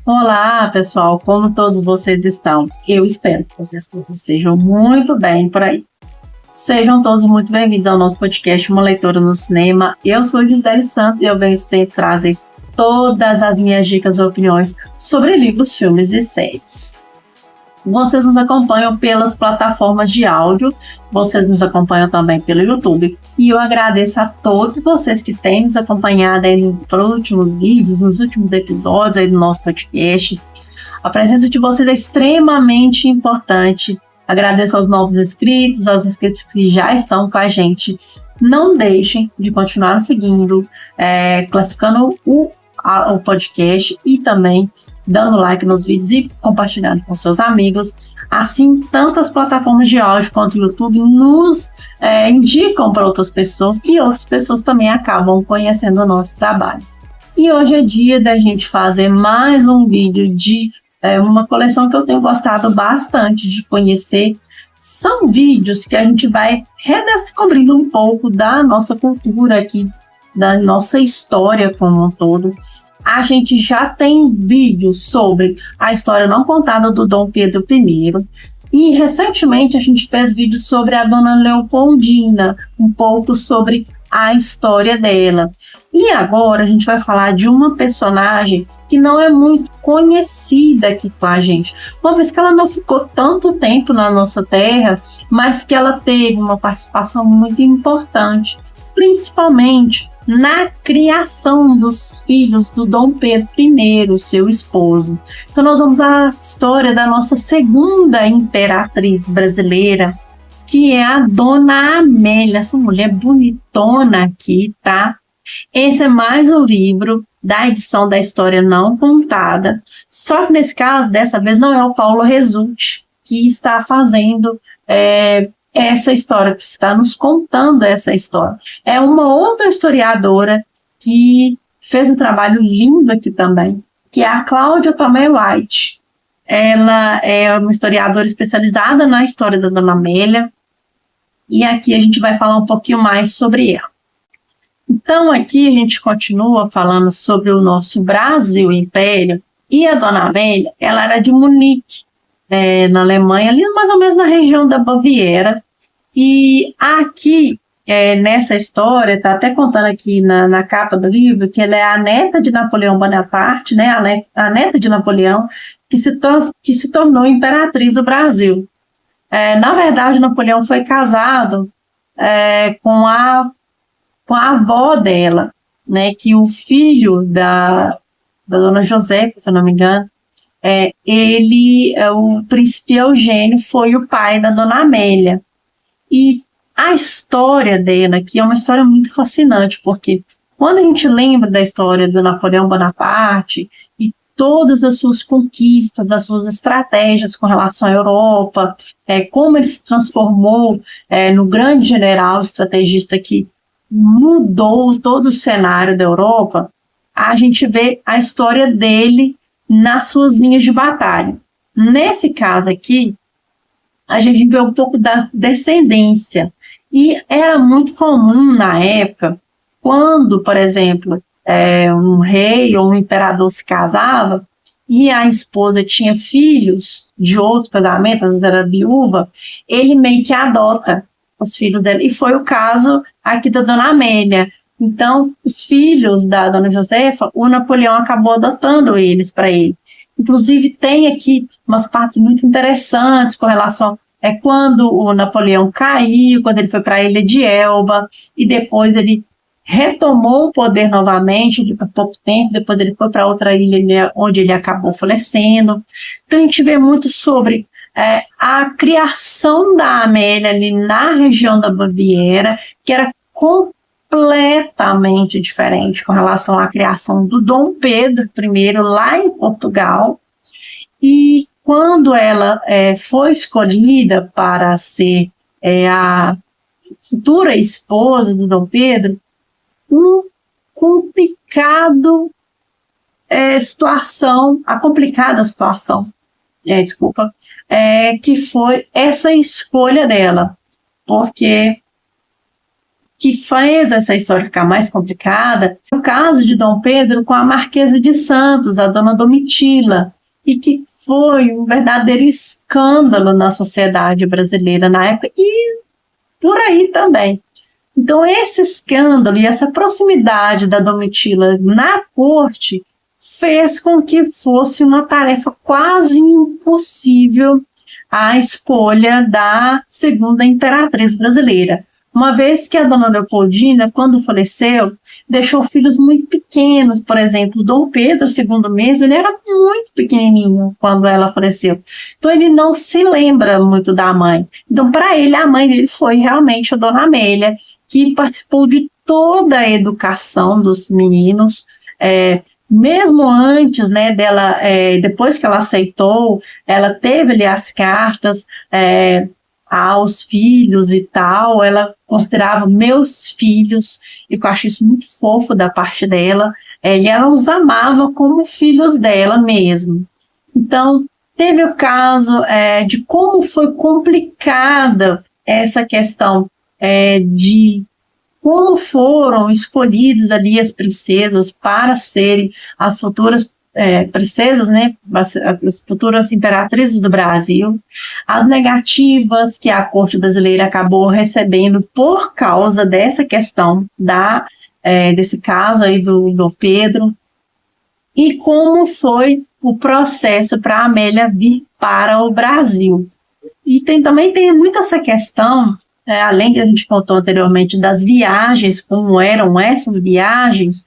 Olá, pessoal, como todos vocês estão? Eu espero que vocês todos estejam muito bem por aí. Sejam todos muito bem-vindos ao nosso podcast Uma Leitora no Cinema. Eu sou Gisele Santos e eu venho sempre trazer todas as minhas dicas e opiniões sobre livros, filmes e séries. Vocês nos acompanham pelas plataformas de áudio, vocês nos acompanham também pelo YouTube. E eu agradeço a todos vocês que têm nos acompanhado aí nos últimos vídeos, nos últimos episódios aí do nosso podcast. A presença de vocês é extremamente importante. Agradeço aos novos inscritos, aos inscritos que já estão com a gente. Não deixem de continuar nos seguindo, classificando o podcast e também dando like nos vídeos e compartilhando com seus amigos. Assim, tanto as plataformas de áudio quanto o YouTube nos indicam para outras pessoas e outras pessoas também acabam conhecendo o nosso trabalho. E hoje é dia da gente fazer mais um vídeo de uma coleção que eu tenho gostado bastante de conhecer. São vídeos que a gente vai redescobrindo um pouco da nossa cultura aqui, da nossa história como um todo. A gente já tem vídeos sobre a história não contada do Dom Pedro I. E recentemente a gente fez vídeos sobre a Dona Leopoldina, um pouco sobre a história dela. E agora a gente vai falar de uma personagem que não é muito conhecida aqui com a gente. Uma vez que ela não ficou tanto tempo na nossa terra, mas que ela teve uma participação muito importante, principalmente na criação dos filhos do Dom Pedro I, seu esposo. Então nós vamos à história da nossa segunda imperatriz brasileira, que é a Dona Amélia, essa mulher bonitona aqui, tá? Esse é mais um livro da edição da História Não Contada, só que nesse caso, dessa vez, não é o Paulo Resulti que está fazendo essa história, que está nos contando essa história. É uma outra historiadora que fez um trabalho lindo aqui também, que é a Cláudia Tomé White. Ela é uma historiadora especializada na história da Dona Amélia, e aqui a gente vai falar um pouquinho mais sobre ela. Então aqui a gente continua falando sobre o nosso Brasil Império, e a Dona Amélia, ela era de Munique, na Alemanha, ali mais ou menos na região da Baviera. E aqui, nessa história, está até contando aqui na capa do livro, que ela é a neta de Napoleão Bonaparte, né, a neta de Napoleão, que se tornou imperatriz do Brasil. Na verdade, Napoleão foi casado com a avó dela, né, que o filho da Dona Josefa, se eu não me engano, o príncipe Eugênio foi o pai da Dona Amélia. E a história dela aqui é uma história muito fascinante, porque quando a gente lembra da história do Napoleão Bonaparte e todas as suas conquistas, das suas estratégias com relação à Europa, como ele se transformou no grande general estrategista que mudou todo o cenário da Europa, a gente vê a história dele nas suas linhas de batalha. Nesse caso aqui, a gente vê um pouco da descendência. E era muito comum na época, quando, por exemplo, um rei ou um imperador se casava e a esposa tinha filhos de outro casamento, às vezes era viúva, ele meio que adota os filhos dela. E foi o caso aqui da Dona Amélia. Então, os filhos da Dona Josefa, o Napoleão acabou adotando eles para ele. Inclusive, tem aqui umas partes muito interessantes com relação quando o Napoleão caiu, quando ele foi para a Ilha de Elba, e depois ele retomou o poder novamente, por pouco tempo, depois ele foi para outra ilha, onde ele acabou falecendo. Então, a gente vê muito sobre a criação da Amélia ali na região da Baviera, que era completamente diferente com relação à criação do Dom Pedro I lá em Portugal. E quando ela foi escolhida para ser a futura esposa do Dom Pedro, a complicada situação, que foi essa escolha dela, porque que fez essa história ficar mais complicada é o caso de Dom Pedro com a Marquesa de Santos, a dona Domitila, e que foi um verdadeiro escândalo na sociedade brasileira na época e por aí também. Então, esse escândalo e essa proximidade da Domitila na corte fez com que fosse uma tarefa quase impossível a escolha da segunda imperatriz brasileira. Uma vez que a dona Leopoldina, quando faleceu, deixou filhos muito pequenos. Por exemplo, Dom Pedro II mesmo, ele era muito pequenininho quando ela faleceu. Então, ele não se lembra muito da mãe. Então, para ele, a mãe dele foi realmente a dona Amélia, que participou de toda a educação dos meninos, mesmo antes, né, dela, depois que ela aceitou, ela teve ali as cartas aos filhos e tal, ela considerava meus filhos, e eu acho isso muito fofo da parte dela, e ela os amava como filhos dela mesmo. Então, teve o caso de como foi complicada essa questão de como foram escolhidas ali as princesas para serem as futuras princesas, né, as futuras imperatrizes do Brasil, as negativas que a corte brasileira acabou recebendo por causa dessa questão desse caso aí do Dom Pedro, e como foi o processo para a Amélia vir para o Brasil. E também tem muito essa questão, além que a gente contou anteriormente, das viagens, como eram essas viagens,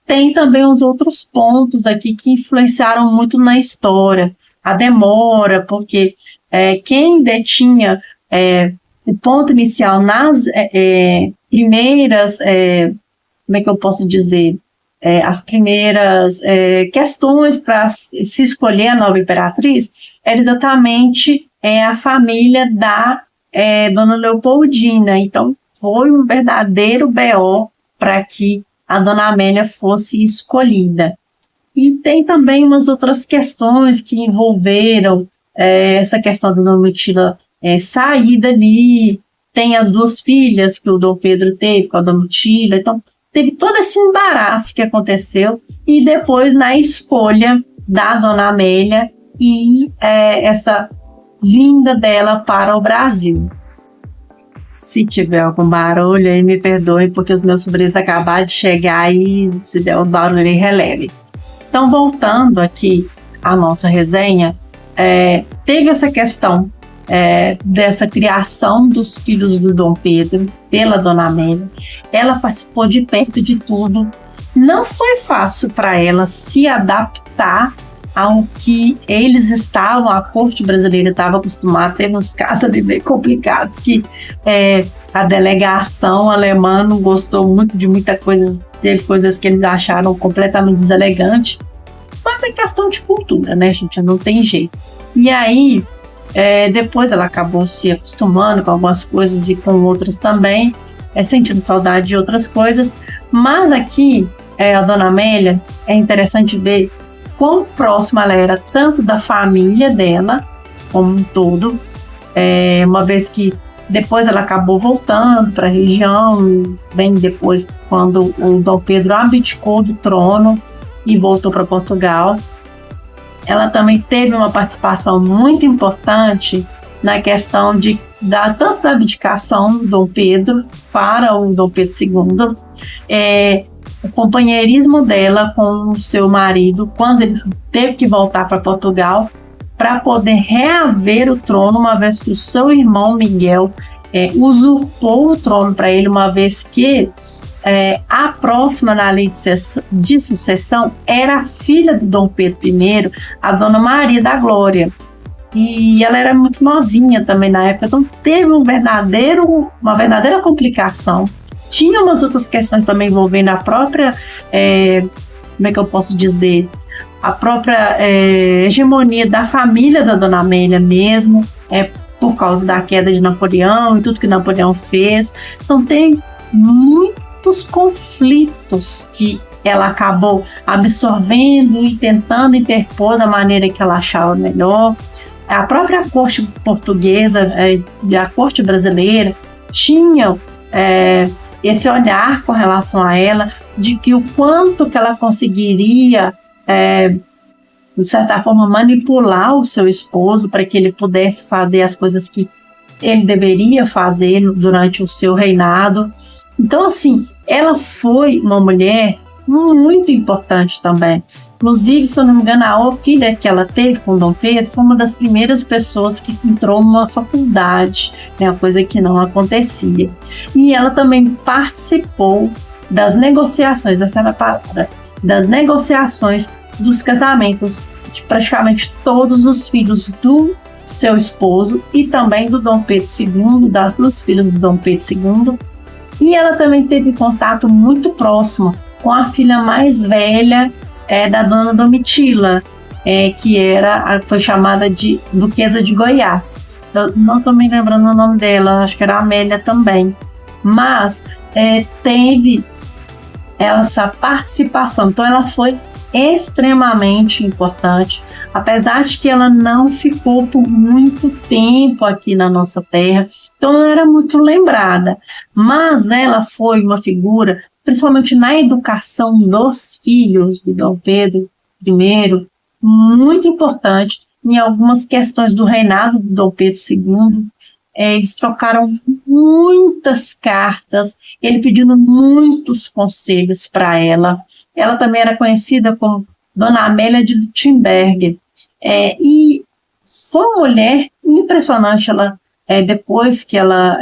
tem também os outros pontos aqui que influenciaram muito na história. A demora, porque quem detinha o ponto inicial nas primeiras, como é que eu posso dizer, as primeiras questões para se escolher a nova imperatriz, era exatamente a família da Dona Leopoldina. Então, foi um verdadeiro BO para que a Dona Amélia fosse escolhida. E tem também umas outras questões que envolveram essa questão da Domitila sair dali. Tem as duas filhas que o Dom Pedro teve com a Domitila. Então, teve todo esse embaraço que aconteceu. E depois, na escolha da Dona Amélia e essa vinda dela para o Brasil. Se tiver algum barulho aí, me perdoe, porque os meus sobrinhos acabaram de chegar e se der um barulho aí, releve. Então, voltando aqui à nossa resenha, teve essa questão dessa criação dos filhos do Dom Pedro pela Dona Amélia. Ela participou de perto de tudo. Não foi fácil para ela se adaptar ao que eles estavam, a corte brasileira estava acostumada. Teve uns casos ali bem complicados que a delegação alemã não gostou muito de muita coisa, teve coisas que eles acharam completamente deselegantes, mas é questão de cultura, né, gente? Não tem jeito. E aí, depois ela acabou se acostumando com algumas coisas e com outras também, sentindo saudade de outras coisas, mas aqui, a Dona Amélia, é interessante ver quão próxima ela era tanto da família dela, como um todo, uma vez que depois ela acabou voltando para a região, bem depois, quando o Dom Pedro abdicou do trono e voltou para Portugal. Ela também teve uma participação muito importante na questão tanto da abdicação do Dom Pedro para o Dom Pedro II, o companheirismo dela com o seu marido, quando ele teve que voltar para Portugal para poder reaver o trono, uma vez que o seu irmão Miguel usurpou o trono para ele, uma vez que a próxima na lei de sucessão era a filha do Dom Pedro I, a Dona Maria da Glória. E ela era muito novinha também na época, então teve uma verdadeira complicação. Tinha umas outras questões também envolvendo a própria, como é que eu posso dizer, a própria hegemonia da família da Dona Amélia mesmo, por causa da queda de Napoleão e tudo que Napoleão fez. Então tem muitos conflitos que ela acabou absorvendo e tentando interpor da maneira que ela achava melhor. A própria corte portuguesa e a corte brasileira tinham esse olhar com relação a ela, de que o quanto que ela conseguiria, de certa forma, manipular o seu esposo para que ele pudesse fazer as coisas que ele deveria fazer durante o seu reinado. Então, assim, ela foi uma mulher muito importante também. Inclusive, se eu não me engano, a filha que ela teve com Dom Pedro foi uma das primeiras pessoas que entrou numa faculdade, né, uma coisa que não acontecia. E ela também participou das negociações, essa era a palavra, das negociações dos casamentos de praticamente todos os filhos do seu esposo e também do Dom Pedro II, das duas filhas do Dom Pedro II. E ela também teve contato muito próximo com a filha mais velha da Dona Domitila, que foi chamada de Duquesa de Goiás. Eu não estou me lembrando o nome dela, acho que era Amélia também. Mas teve essa participação, então ela foi extremamente importante, apesar de que ela não ficou por muito tempo aqui na nossa terra, então não era muito lembrada, mas ela foi uma figura, principalmente na educação dos filhos de Dom Pedro I, muito importante em algumas questões do reinado de Dom Pedro II. Eles trocaram muitas cartas, ele pedindo muitos conselhos para ela. Ela também era conhecida como Dona Amélia de Luttenberg. E foi uma mulher impressionante. Ela, depois que ela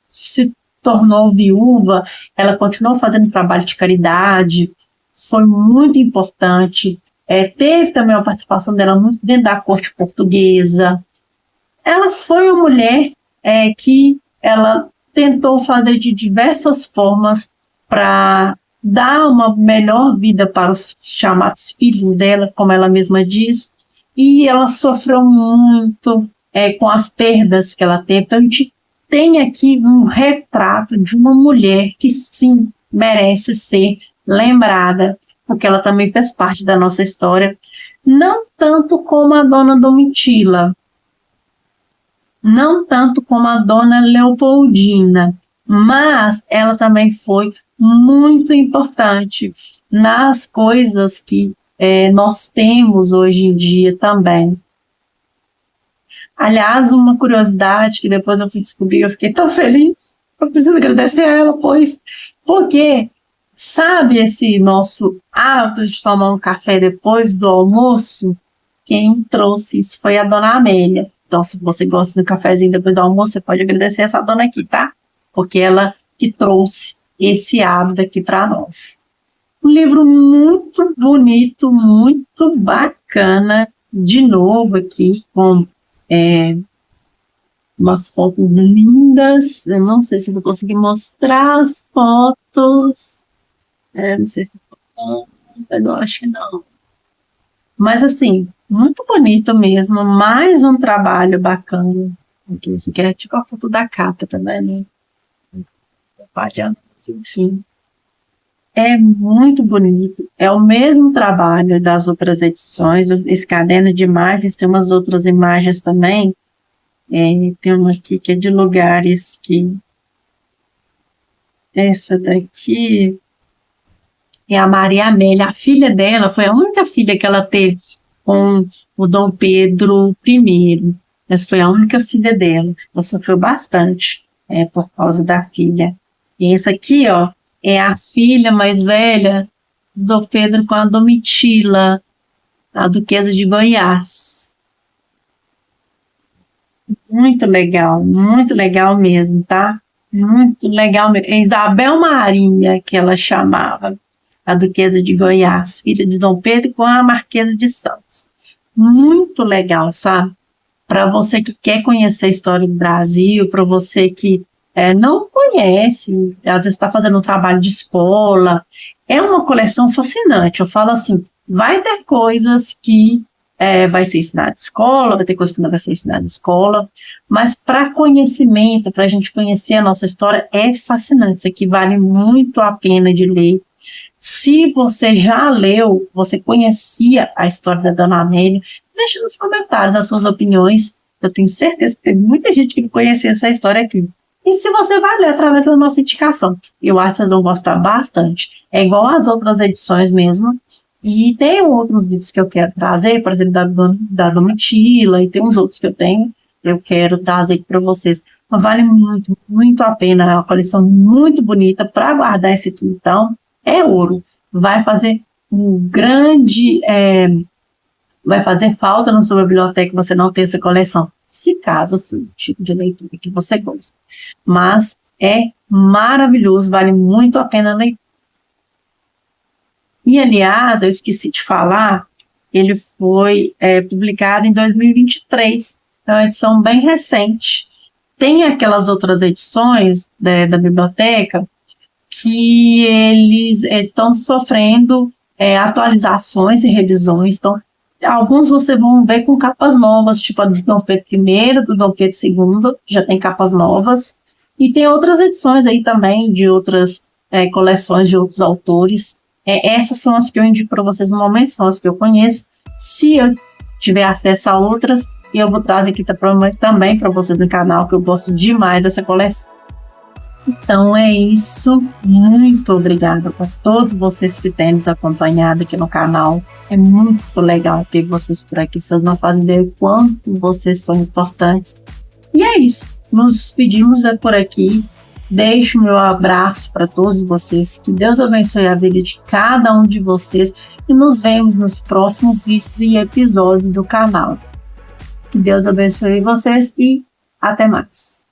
se tornou viúva, ela continuou fazendo trabalho de caridade, foi muito importante. Teve também a participação dela muito dentro da corte portuguesa. Ela foi uma mulher que ela tentou fazer de diversas formas para dar uma melhor vida para os chamados filhos dela, como ela mesma diz, e ela sofreu muito com as perdas que ela teve. Então a gente tem aqui um retrato de uma mulher que sim merece ser lembrada, porque ela também fez parte da nossa história, não tanto como a Dona Domitila, não tanto como a Dona Leopoldina, mas ela também foi muito importante nas coisas que nós temos hoje em dia também. Aliás, uma curiosidade que depois eu fui descobrir, eu fiquei tão feliz, eu preciso agradecer a ela, porque sabe esse nosso hábito de tomar um café depois do almoço? Quem trouxe isso foi a Dona Amélia. Então, se você gosta do cafezinho depois do almoço, você pode agradecer essa dona aqui, tá? Porque ela que trouxe esse hábito aqui para nós. Um livro muito bonito, muito bacana, de novo aqui, com umas fotos lindas. Eu não sei se eu vou conseguir mostrar as fotos. Não sei se eu acho que não. Mas assim, muito bonito mesmo, mais um trabalho bacana. Aqui, isso aqui é tipo a foto da capa também, né? Enfim. É muito bonito, é o mesmo trabalho das outras edições. Esse caderno de imagens tem umas outras imagens também. Tem uma aqui que é de lugares que... Essa daqui é a Maria Amélia, a filha dela, foi a única filha que ela teve com o Dom Pedro I. Essa foi a única filha dela. Ela sofreu bastante por causa da filha. E essa aqui, ó, é a filha mais velha do Dom Pedro com a Domitila, a Duquesa de Goiás. Muito legal mesmo, tá? Muito legal mesmo. É Isabel Maria, que ela chamava, a Duquesa de Goiás, filha de Dom Pedro com a Marquesa de Santos. Muito legal, sabe? Para você que quer conhecer a história do Brasil, para você que não conhece, às vezes está fazendo um trabalho de escola, é uma coleção fascinante. Eu falo assim, vai ter coisas que vai ser ensinado em escola, vai ter coisas que não vai ser ensinado em escola, mas para conhecimento, para a gente conhecer a nossa história, é fascinante. Isso aqui vale muito a pena de ler. Se você já leu, você conhecia a história da Dona Amélia, deixe nos comentários as suas opiniões. Eu tenho certeza que tem muita gente que não conhecia essa história aqui. E se você vai ler através da nossa indicação, eu acho que vocês vão gostar bastante. É igual às outras edições mesmo. E tem outros livros que eu quero trazer, por exemplo, da Domitila, e tem uns outros que eu quero trazer para vocês. Mas vale muito, muito a pena. É uma coleção muito bonita para guardar esse quintão. É ouro. Vai fazer vai fazer falta na sua biblioteca você não ter essa coleção, se caso for o tipo de leitura que você gosta. Mas é maravilhoso, vale muito a pena ler. E, aliás, eu esqueci de falar, ele foi publicado em 2023, é uma edição bem recente. Tem aquelas outras edições da biblioteca que eles estão sofrendo atualizações e revisões. Então, alguns vocês vão ver com capas novas, tipo a do Dom Pedro I, do Dom Pedro II, já tem capas novas. E tem outras edições aí também, de outras coleções de outros autores. Essas são as que eu indico para vocês no momento, são as que eu conheço. Se eu tiver acesso a outras, eu vou trazer aqui também para vocês no canal, que eu gosto demais dessa coleção. Então é isso, muito obrigada para todos vocês que têm nos acompanhado aqui no canal. É muito legal ter vocês por aqui, vocês não fazem ideia do quanto vocês são importantes. E é isso, nos despedimos por aqui. Deixo meu abraço para todos vocês, que Deus abençoe a vida de cada um de vocês e nos vemos nos próximos vídeos e episódios do canal. Que Deus abençoe vocês e até mais.